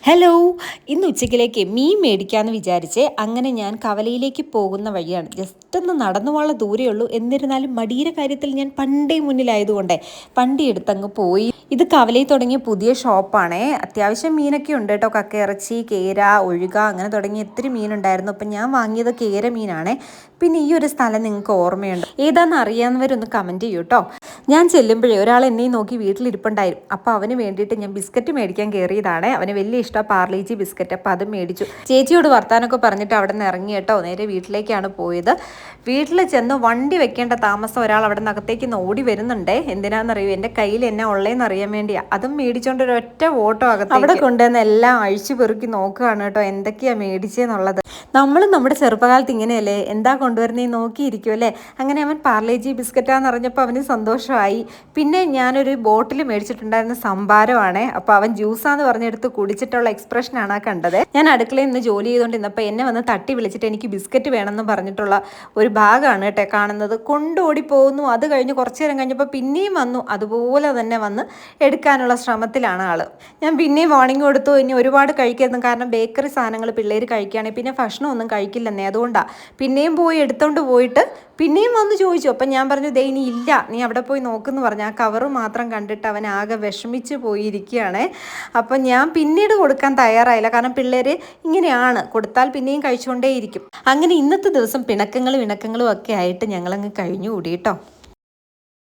Hello, ഇന്ന് ഉച്ചയ്ക്കിലേക്ക് മീൻ മേടിക്കാമെന്ന് വിചാരിച്ചേ. അങ്ങനെ ഞാൻ കവലയിലേക്ക് പോകുന്ന വഴിയാണ്. ജസ്റ്റ് ഒന്ന് നടന്നു പോകാനുള്ള ദൂരമേ ഉള്ളൂ. എന്നിരുന്നാലും മടിയുടെ കാര്യത്തിൽ ഞാൻ പണ്ടേ മുന്നിലായതുകൊണ്ടേ വണ്ടി എടുത്തങ്ങ് പോയി. ഇത് കവലയിൽ തുടങ്ങിയ പുതിയ ഷോപ്പാണേ. അത്യാവശ്യം മീനൊക്കെ ഉണ്ട് കേട്ടോ. കക്കയിറച്ചി, കേര, ഒഴുക അങ്ങനെ തുടങ്ങിയ ഒത്തിരി മീനുണ്ടായിരുന്നു. അപ്പം ഞാൻ വാങ്ങിയത് കേര മീനാണേ. പിന്നെ ഈ ഒരു സ്ഥലം നിങ്ങൾക്ക് ഓർമ്മയുണ്ട്? ഏതാണെന്ന് അറിയാവുന്നവരൊന്ന് കമൻറ്റ് ചെയ്യൂ കേട്ടോ. ഞാൻ ചെല്ലുമ്പോഴേ ഒരാൾ എന്നെയും നോക്കി വീട്ടിലിരിപ്പുണ്ടായിരുന്നു. അപ്പോൾ അവന് വേണ്ടിയിട്ട് ഞാൻ ബിസ്ക്കറ്റ് മേടിക്കാൻ കയറിയതാണ്. അവന് വലിയ ഇഷ്ടമാണ് പാർലേജി ബിസ്ക്കറ്റ്. അപ്പോൾ അത് മേടിച്ചു. ചേച്ചിയോട് വർത്താനൊക്കെ പറഞ്ഞിട്ട് അവിടെ നിന്ന് ഇറങ്ങി കേട്ടോ. നേരെ വീട്ടിലേക്കാണ് പോയത്. വീട്ടിൽ ചെന്ന് വണ്ടി വെക്കേണ്ട താമസം ഒരാൾ അവിടെ നിന്ന് അകത്തേക്ക് ഓടി വരുന്നുണ്ടേ. എന്തിനാണെന്നറിയൂ, എൻ്റെ കയ്യിൽ എന്നെ ഉള്ളതെന്ന് അറിയാൻ വേണ്ടിയാണ്. അതും മേടിച്ചുകൊണ്ട് ഒരൊറ്റ ഓട്ടോ അകത്ത് അവിടെ കൊണ്ടുവന്ന് എല്ലാം അഴിച്ചു പെറുക്കി നോക്കുകയാണ് കേട്ടോ, എന്തൊക്കെയാണ് മേടിച്ചതെന്നുള്ളത്. നമ്മളും നമ്മുടെ ചെറുപ്പകാലത്ത് ഇങ്ങനെയല്ലേ, എന്താ കൊണ്ടുവരുന്നതെന്ന് നോക്കിയിരിക്കും അല്ലേ. അങ്ങനെ അവൻ പാർലേജി ബിസ്ക്കറ്റാന്ന് അറിഞ്ഞപ്പോൾ അവന് സന്തോഷമായി. പിന്നെ ഞാനൊരു ബോട്ടിൽ മേടിച്ചിട്ടുണ്ടായിരുന്ന സംഭാരമാണ്. അപ്പോൾ അവൻ ജ്യൂസാന്ന് പറഞ്ഞെടുത്ത് കുടിച്ചിട്ടുള്ള എക്സ്പ്രഷനാണ് ആ കണ്ടത്. ഞാൻ അടുക്കളയിൽ നിന്ന് ജോലി ചെയ്തുകൊണ്ടിരുന്നപ്പോൾ എന്നെ വന്ന് തട്ടി വിളിച്ചിട്ട് എനിക്ക് ബിസ്ക്കറ്റ് വേണമെന്ന് പറഞ്ഞിട്ടുള്ള ഒരു ഭാഗമാണ് കേട്ടോ കാണുന്നത്. കൊണ്ടോടി പോകുന്നു. അത് കഴിഞ്ഞ് കുറച്ച് നേരം കഴിഞ്ഞപ്പോൾ പിന്നെയും വന്നു. അതുപോലെ തന്നെ വന്ന് എടുക്കാനുള്ള ശ്രമത്തിലാണ് ആൾ. ഞാൻ പിന്നെയും വാർണിംഗ് കൊടുത്തു, ഇനി ഒരുപാട് കഴിക്കരുത്, കാരണം ബേക്കറി സാധനങ്ങൾ പിള്ളേർ കഴിക്കുകയാണെങ്കിൽ പിന്നെ ഭക്ഷണമൊന്നും കഴിക്കില്ലെന്നേ. അതുകൊണ്ടാണ് പിന്നെയും പോയി എടുത്തോണ്ട് പോയിട്ട് പിന്നെയും വന്ന് ചോദിച്ചു. അപ്പം ഞാൻ പറഞ്ഞു, ദേ ഇനി ഇല്ല, നീ അവിടെ പോയി നോക്കുമെന്ന് പറഞ്ഞു. ആ കവറ് മാത്രം കണ്ടിട്ട് അവൻ ആകെ വിഷമിച്ച് പോയിരിക്കുകയാണ്. അപ്പം ഞാൻ പിന്നീട് കൊടുക്കാൻ തയ്യാറായില്ല, കാരണം പിള്ളേർ ഇങ്ങനെയാണ്, കൊടുത്താൽ പിന്നെയും കഴിച്ചുകൊണ്ടേയിരിക്കും. അങ്ങനെ ഇന്നത്തെ ദിവസം പിണക്കങ്ങളും ഇണക്കങ്ങളും ഒക്കെ ആയിട്ട് ഞങ്ങളങ്ങ് കഴിഞ്ഞു കൂടി കേട്ടോ.